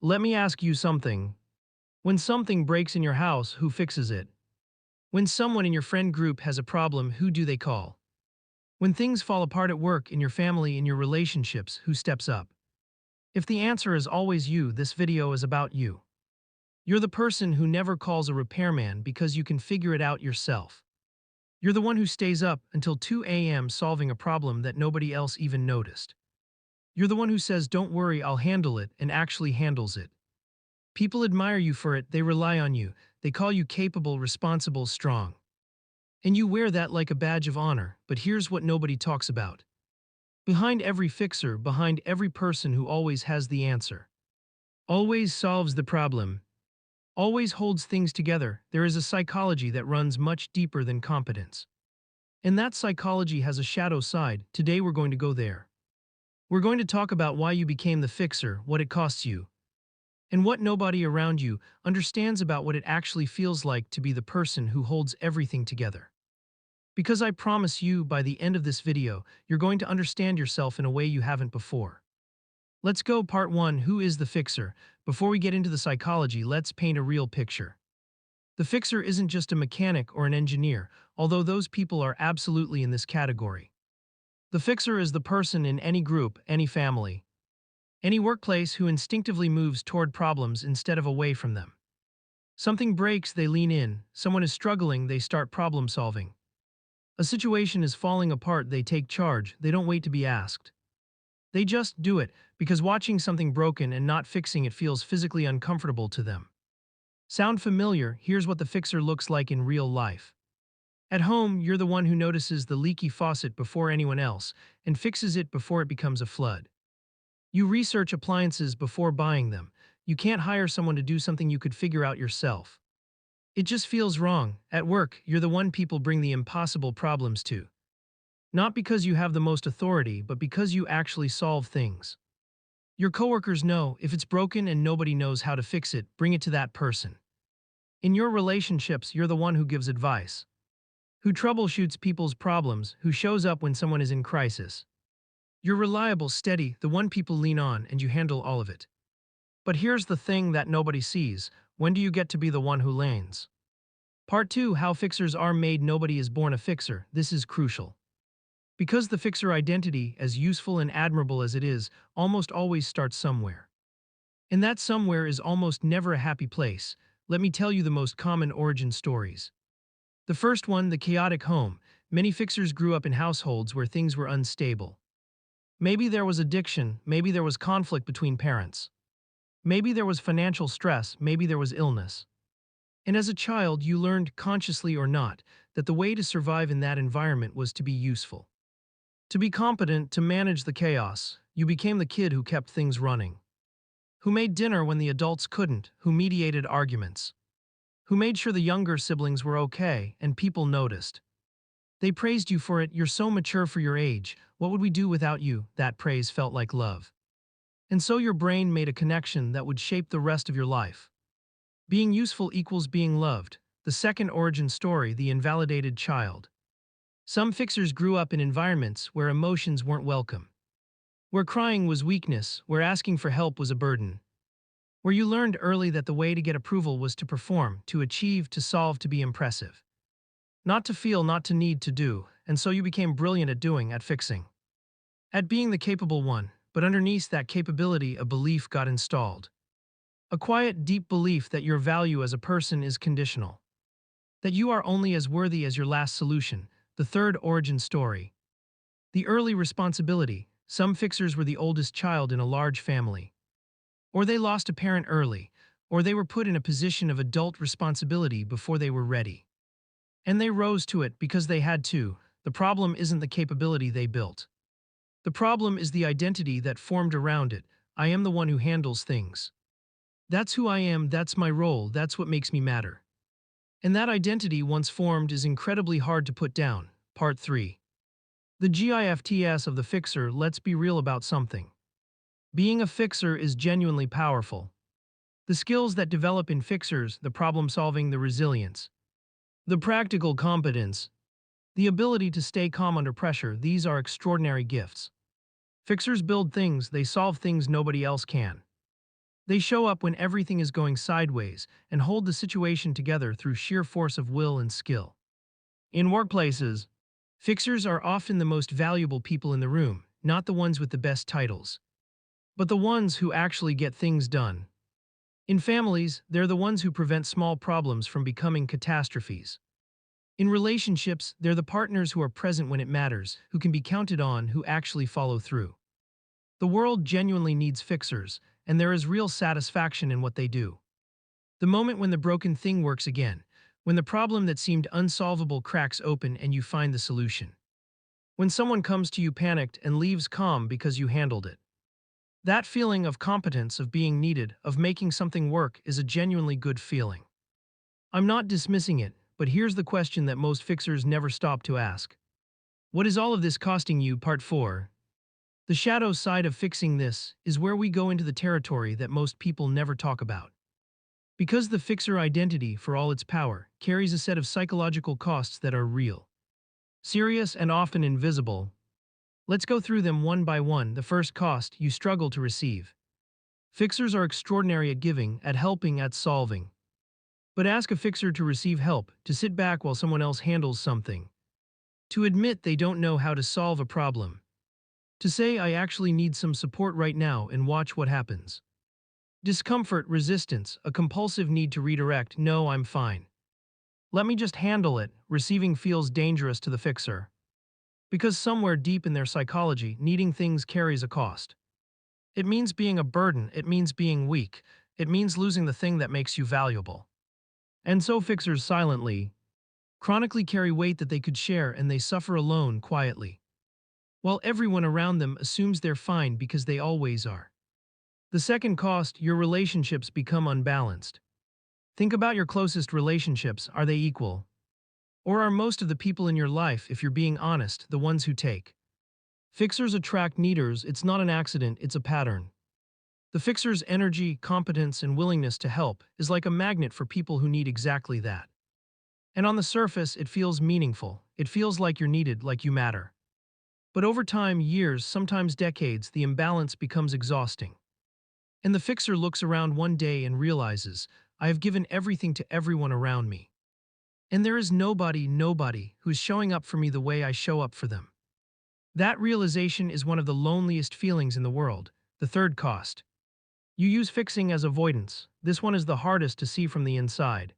Let me ask you something. When something breaks in your house, who fixes it? When someone in your friend group has a problem, who do they call? When things fall apart at work, in your family, in your relationships, who steps up? If the answer is always you, this video is about you. You're the person who never calls a repairman because you can figure it out yourself. You're the one who stays up until 2 a.m. solving a problem that nobody else even noticed. You're the one who says, "Don't worry, I'll handle it," and actually handles it. People admire you for it, they rely on you, they call you capable, responsible, strong. And you wear that like a badge of honor, but here's what nobody talks about. Behind every fixer, behind every person who always has the answer, always solves the problem, always holds things together, there is a psychology that runs much deeper than competence. And that psychology has a shadow side. Today we're going to go there. We're going to talk about why you became the fixer, what it costs you, and what nobody around you understands about what it actually feels like to be the person who holds everything together. Because I promise you, by the end of this video, you're going to understand yourself in a way you haven't before. Let's go. Part 1. Who is the fixer? Before we get into the psychology, let's paint a real picture. The fixer isn't just a mechanic or an engineer, although those people are absolutely in this category. The fixer is the person in any group, any family, any workplace who instinctively moves toward problems instead of away from them. Something breaks, they lean in. Someone is struggling, they start problem solving. A situation is falling apart, they take charge, they don't wait to be asked. They just do it, because watching something broken and not fixing it feels physically uncomfortable to them. Sound familiar? Here's what the fixer looks like in real life. At home, you're the one who notices the leaky faucet before anyone else and fixes it before it becomes a flood. You research appliances before buying them. You can't hire someone to do something you could figure out yourself. It just feels wrong. At work, you're the one people bring the impossible problems to. Not because you have the most authority, but because you actually solve things. Your coworkers know if it's broken and nobody knows how to fix it, bring it to that person. In your relationships, you're the one who gives advice, who troubleshoots people's problems, who shows up when someone is in crisis. You're reliable, steady, the one people lean on, and you handle all of it. But here's the thing that nobody sees. When do you get to be the one who lands? Part 2. How fixers are made. Nobody is born a fixer. This is crucial. Because the fixer identity, as useful and admirable as it is, almost always starts somewhere. And that somewhere is almost never a happy place. Let me tell you the most common origin stories. The first one, the chaotic home. Many fixers grew up in households where things were unstable. Maybe there was addiction, maybe there was conflict between parents. Maybe there was financial stress, maybe there was illness. And as a child, you learned, consciously or not, that the way to survive in that environment was to be useful. To be competent, to manage the chaos. You became the kid who kept things running. Who made dinner when the adults couldn't, who mediated arguments. Who made sure the younger siblings were okay and people noticed. They praised you for it. You're so mature for your age. What would we do without you? That praise felt like love. And so your brain made a connection that would shape the rest of your life. Being useful equals being loved. The second origin story, the invalidated child. Some fixers grew up in environments where emotions weren't welcome. Where crying was weakness, where asking for help was a burden. Where you learned early that the way to get approval was to perform, to achieve, to solve, to be impressive. Not to feel, not to need to do, and so you became brilliant at doing, at fixing. At being the capable one, but underneath that capability a belief got installed. A quiet, deep belief that your value as a person is conditional. That you are only as worthy as your last solution, the third origin story. The early responsibility. Some fixers were the oldest child in a large family. Or they lost a parent early, or they were put in a position of adult responsibility before they were ready. And they rose to it because they had to. The problem isn't the capability they built. The problem is the identity that formed around it. I am the one who handles things. That's who I am, that's my role, that's what makes me matter. And that identity, once formed, is incredibly hard to put down. Part 3. The GIFTS of the fixer. Let's be real about something. Being a fixer is genuinely powerful. The skills that develop in fixers, the problem solving, the resilience, the practical competence, the ability to stay calm under pressure, these are extraordinary gifts. Fixers build things, they solve things nobody else can. They show up when everything is going sideways and hold the situation together through sheer force of will and skill. In workplaces, fixers are often the most valuable people in the room, not the ones with the best titles, but the ones who actually get things done. In families, they're the ones who prevent small problems from becoming catastrophes. In relationships, they're the partners who are present when it matters, who can be counted on, who actually follow through. The world genuinely needs fixers, and there is real satisfaction in what they do. The moment when the broken thing works again, when the problem that seemed unsolvable cracks open and you find the solution. When someone comes to you panicked and leaves calm because you handled it. That feeling of competence, of being needed, of making something work is a genuinely good feeling. I'm not dismissing it, but here's the question that most fixers never stop to ask. What is all of this costing you? Part 4. The shadow side of fixing this is where we go into the territory that most people never talk about. Because the fixer identity, for all its power, carries a set of psychological costs that are real, serious, and often invisible. Let's go through them one by one. The first cost: you struggle to receive. Fixers are extraordinary at giving, at helping, at solving. But ask a fixer to receive help, to sit back while someone else handles something, to admit they don't know how to solve a problem, to say, "I actually need some support right now," and watch what happens. Discomfort, resistance, a compulsive need to redirect, "No, I'm fine. Let me just handle it." Receiving feels dangerous to the fixer. Because somewhere deep in their psychology, needing things carries a cost. It means being a burden, it means being weak, it means losing the thing that makes you valuable. And so fixers silently, chronically carry weight that they could share, and they suffer alone, quietly, while everyone around them assumes they're fine because they always are. The second cost: your relationships become unbalanced. Think about your closest relationships. Are they equal? Or are most of the people in your life, if you're being honest, the ones who take? Fixers attract needers. It's not an accident, it's a pattern. The fixer's energy, competence, and willingness to help is like a magnet for people who need exactly that. And on the surface, it feels meaningful. It feels like you're needed, like you matter. But over time, years, sometimes decades, the imbalance becomes exhausting. And the fixer looks around one day and realizes, I have given everything to everyone around me. And there is nobody who's showing up for me the way I show up for them. That realization is one of the loneliest feelings in the world. The third cost: you use fixing as avoidance. This one is the hardest to see from the inside.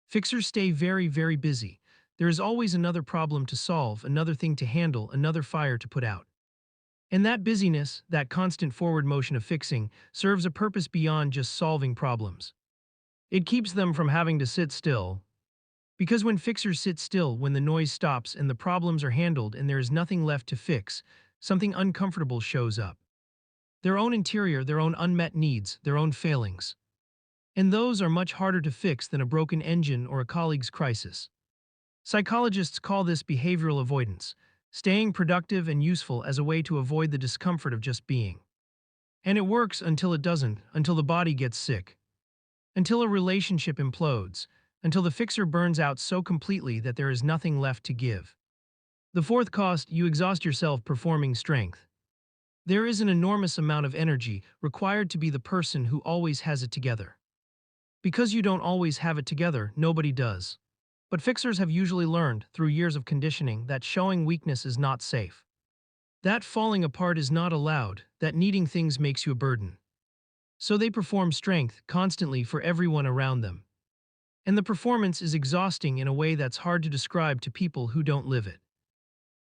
Fixers stay very busy. There is always another problem to solve, another thing to handle, another fire to put out. And that busyness, that constant forward motion of fixing, serves a purpose beyond just solving problems. It keeps them from having to sit still. Because when fixers sit still, when the noise stops and the problems are handled and there is nothing left to fix, something uncomfortable shows up. Their own interior, their own unmet needs, their own failings. And those are much harder to fix than a broken engine or a colleague's crisis. Psychologists call this behavioral avoidance, staying productive and useful as a way to avoid the discomfort of just being. And it works until it doesn't, until the body gets sick, until a relationship implodes, until the fixer burns out so completely that there is nothing left to give. The fourth cost: you exhaust yourself performing strength. There is an enormous amount of energy required to be the person who always has it together. Because you don't always have it together, nobody does. But fixers have usually learned, through years of conditioning, that showing weakness is not safe. That falling apart is not allowed, that needing things makes you a burden. So they perform strength constantly for everyone around them. And the performance is exhausting in a way that's hard to describe to people who don't live it.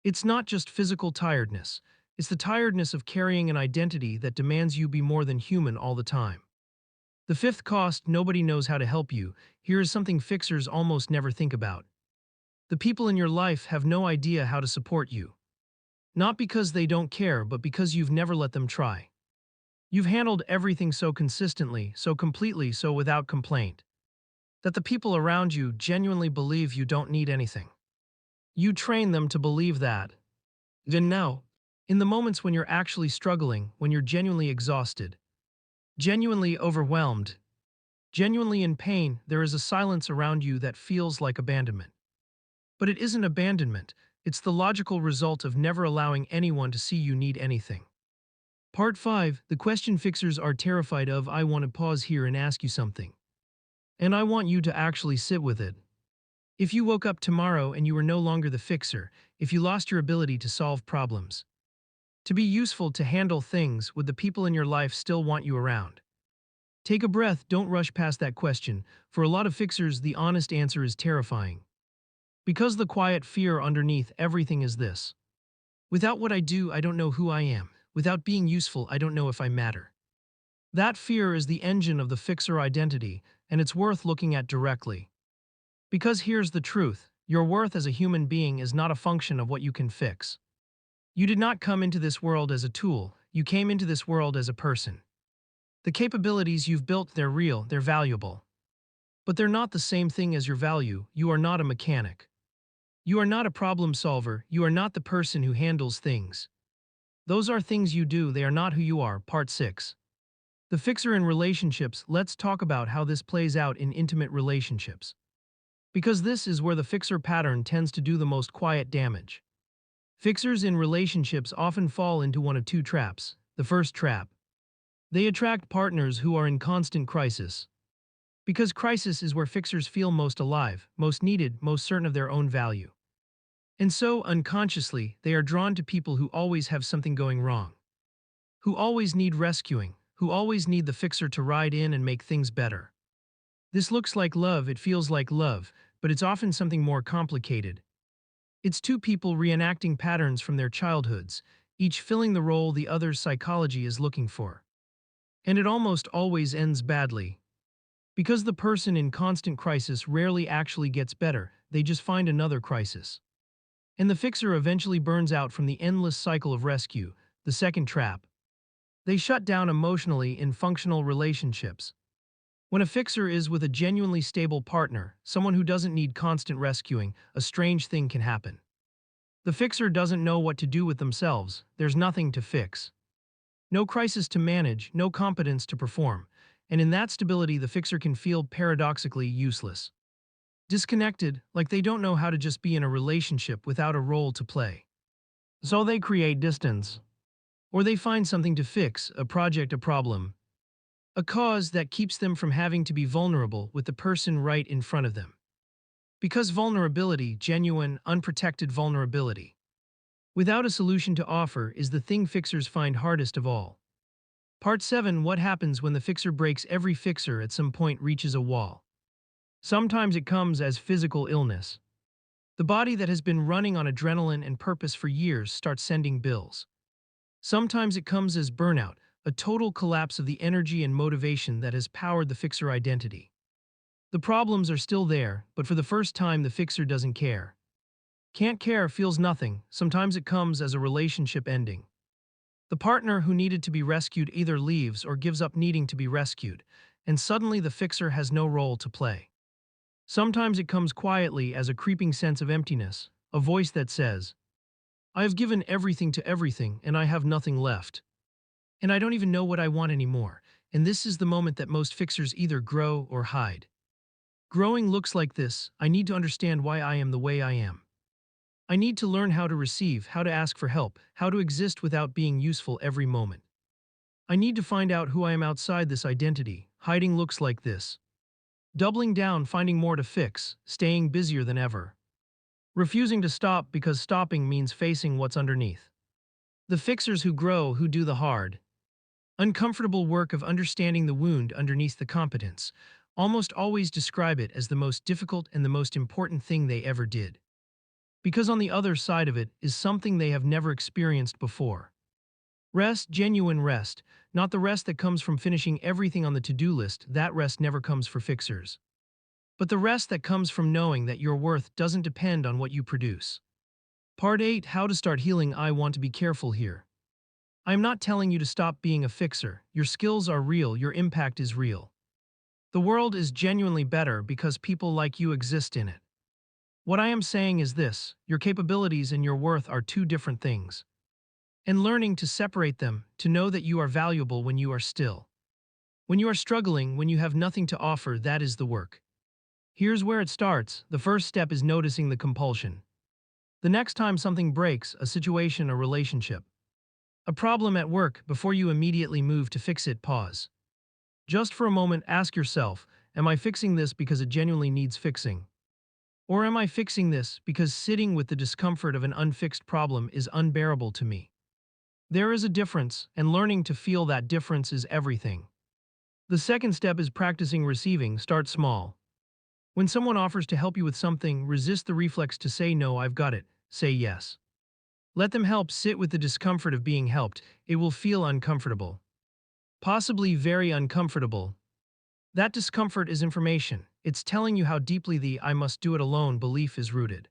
It's not just physical tiredness, it's the tiredness of carrying an identity that demands you be more than human all the time. The fifth cost: nobody knows how to help you. Here is something fixers almost never think about. The people in your life have no idea how to support you. Not because they don't care, but because you've never let them try. You've handled everything so consistently, so completely, so without complaint, that the people around you genuinely believe you don't need anything. You train them to believe that. Then now, in the moments when you're actually struggling, when you're genuinely exhausted, genuinely overwhelmed, genuinely in pain, there is a silence around you that feels like abandonment. But it isn't abandonment, it's the logical result of never allowing anyone to see you need anything. Part 5, the question fixers are terrified of. I want to pause here and ask you something. And I want you to actually sit with it. If you woke up tomorrow and you were no longer the fixer, if you lost your ability to solve problems, to be useful, to handle things, would the people in your life still want you around? Take a breath, don't rush past that question. For a lot of fixers, the honest answer is terrifying. Because the quiet fear underneath everything is this: without what I do, I don't know who I am. Without being useful, I don't know if I matter. That fear is the engine of the fixer identity, and it's worth looking at directly. Because here's the truth: your worth as a human being is not a function of what you can fix. You did not come into this world as a tool, you came into this world as a person. The capabilities you've built, they're real, they're valuable. But they're not the same thing as your value. You are not a mechanic. You are not a problem solver, you are not the person who handles things. Those are things you do, they are not who you are. Part 6. The fixer in relationships. Let's talk about how this plays out in intimate relationships. Because this is where the fixer pattern tends to do the most quiet damage. Fixers in relationships often fall into one of two traps. The first trap: they attract partners who are in constant crisis. Because crisis is where fixers feel most alive, most needed, most certain of their own value. And so, unconsciously, they are drawn to people who always have something going wrong, who always need rescuing, who always need the fixer to ride in and make things better. This looks like love, it feels like love, but it's often something more complicated. It's two people reenacting patterns from their childhoods, each filling the role the other's psychology is looking for. And it almost always ends badly. Because the person in constant crisis rarely actually gets better, they just find another crisis. And the fixer eventually burns out from the endless cycle of rescue. The second trap: they shut down emotionally in functional relationships. When a fixer is with a genuinely stable partner, someone who doesn't need constant rescuing, a strange thing can happen. The fixer doesn't know what to do with themselves, there's nothing to fix. No crisis to manage, no competence to perform. And in that stability, the fixer can feel paradoxically useless. Disconnected, like they don't know how to just be in a relationship without a role to play. So they create distance. Or they find something to fix, a project, a problem, a cause that keeps them from having to be vulnerable with the person right in front of them. Because vulnerability, genuine, unprotected vulnerability, without a solution to offer, is the thing fixers find hardest of all. Part 7, what happens when the fixer breaks? Every fixer at some point reaches a wall. Sometimes it comes as physical illness. The body that has been running on adrenaline and purpose for years starts sending bills. Sometimes it comes as burnout, a total collapse of the energy and motivation that has powered the fixer identity. The problems are still there, but for the first time the fixer doesn't care. Can't care, feels nothing. Sometimes it comes as a relationship ending. The partner who needed to be rescued either leaves or gives up needing to be rescued, and suddenly the fixer has no role to play. Sometimes it comes quietly as a creeping sense of emptiness, a voice that says, I have given everything to everything and I have nothing left. And I don't even know what I want anymore. And this is the moment that most fixers either grow or hide. Growing looks like this: I need to understand why I am the way I am. I need to learn how to receive, how to ask for help, how to exist without being useful every moment. I need to find out who I am outside this identity. Hiding looks like this: doubling down, finding more to fix, staying busier than ever. Refusing to stop because stopping means facing what's underneath. The fixers who grow, who do the hard, uncomfortable work of understanding the wound underneath the competence, almost always describe it as the most difficult and the most important thing they ever did. Because on the other side of it is something they have never experienced before. Rest, genuine rest, not the rest that comes from finishing everything on the to-do list. That rest never comes for fixers. But the rest that comes from knowing that your worth doesn't depend on what you produce. Part 8, how to start healing. I want to be careful here. I am not telling you to stop being a fixer. Your skills are real, your impact is real. The world is genuinely better because people like you exist in it. What I am saying is this: your capabilities and your worth are two different things. And learning to separate them, to know that you are valuable when you are still. When you are struggling, when you have nothing to offer, that is the work. Here's where it starts. The first step is noticing the compulsion. The next time something breaks, a situation, a relationship, A problem at work, before you immediately move to fix it, pause. Just for a moment, ask yourself, am I fixing this because it genuinely needs fixing? Or am I fixing this because sitting with the discomfort of an unfixed problem is unbearable to me? There is a difference, and learning to feel that difference is everything. The second step is practicing receiving. Start small. When someone offers to help you with something, resist the reflex to say no, I've got it. Say yes. Let them help. Sit with the discomfort of being helped. It will feel uncomfortable. Possibly very uncomfortable. That discomfort is information. It's telling you how deeply the "I must do it alone" belief is rooted.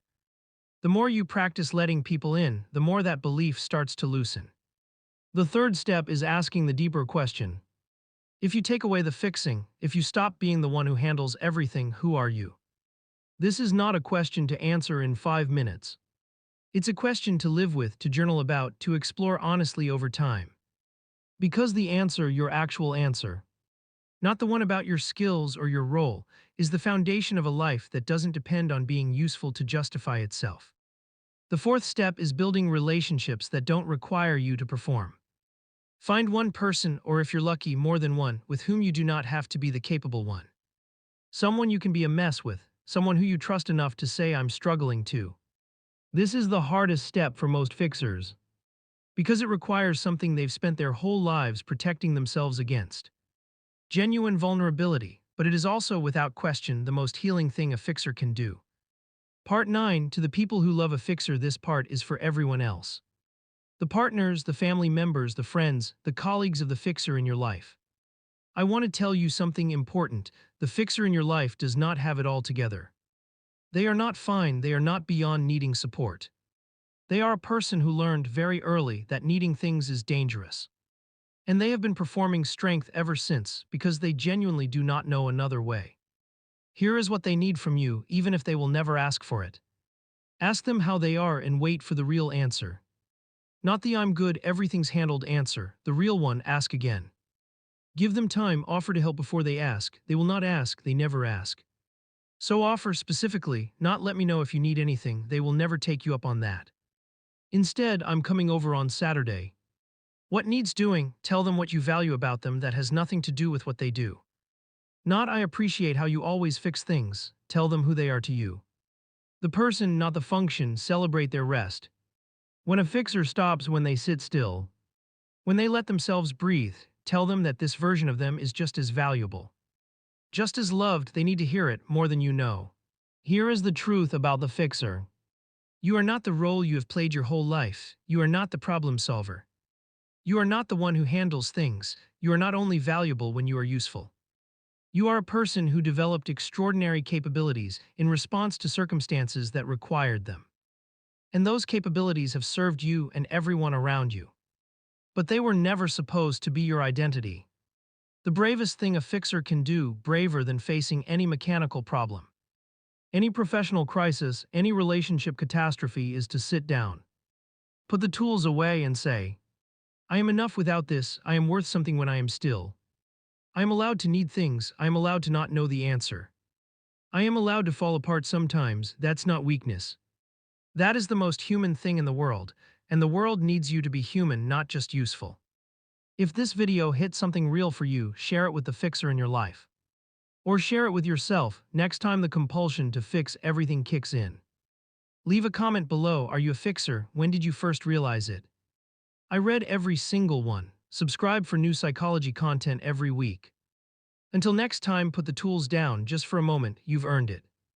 The more you practice letting people in, the more that belief starts to loosen. The third step is asking the deeper question. If you take away the fixing, if you stop being the one who handles everything, who are you? This is not a question to answer in 5 minutes. It's a question to live with, to journal about, to explore honestly over time. Because the answer, your actual answer, not the one about your skills or your role, is the foundation of a life that doesn't depend on being useful to justify itself. The fourth step is building relationships that don't require you to perform. Find one person, or if you're lucky, more than one, with whom you do not have to be the capable one. Someone you can be a mess with, someone who you trust enough to say, I'm struggling too. This is the hardest step for most fixers, because it requires something they've spent their whole lives protecting themselves against. Genuine vulnerability, but it is also, without question, the most healing thing a fixer can do. Part 9. To the people who love a fixer, this part is for everyone else. The partners, the family members, the friends, the colleagues of the fixer in your life. I want to tell you something important. The fixer in your life does not have it all together. They are not fine, they are not beyond needing support. They are a person who learned very early that needing things is dangerous. And they have been performing strength ever since, because they genuinely do not know another way. Here is what they need from you, even if they will never ask for it. Ask them how they are and wait for the real answer. Not the "I'm good, everything's handled" answer, the real one. Ask again. Give them time, offer to help before they ask. They will not ask, they never ask. So offer specifically, not "let me know if you need anything." They will never take you up on that. Instead, "I'm coming over on Saturday." What needs doing? Tell them what you value about them that has nothing to do with what they do. Not "I appreciate how you always fix things." Tell them who they are to you. The person, not the function. Celebrate their rest. When a fixer stops, when they sit still, when they let themselves breathe, tell them that this version of them is just as valuable, just as loved. They need to hear it more than you know. Here is the truth about the fixer. You are not the role you have played your whole life. You are not the problem solver. You are not the one who handles things. You are not only valuable when you are useful. You are a person who developed extraordinary capabilities in response to circumstances that required them. And those capabilities have served you and everyone around you. But they were never supposed to be your identity. The bravest thing a fixer can do, braver than facing any mechanical problem, any professional crisis, any relationship catastrophe, is to sit down, put the tools away, and say, I am enough without this. I am worth something when I am still. I am allowed to need things. I am allowed to not know the answer. I am allowed to fall apart sometimes. That's not weakness. That is the most human thing in the world, and the world needs you to be human, not just useful. If this video hit something real for you, share it with the fixer in your life. Or share it with yourself next time the compulsion to fix everything kicks in. Leave a comment below. Are you a fixer? When did you first realize it? I read every single one. Subscribe for new psychology content every week. Until next time, put the tools down just for a moment. You've earned it.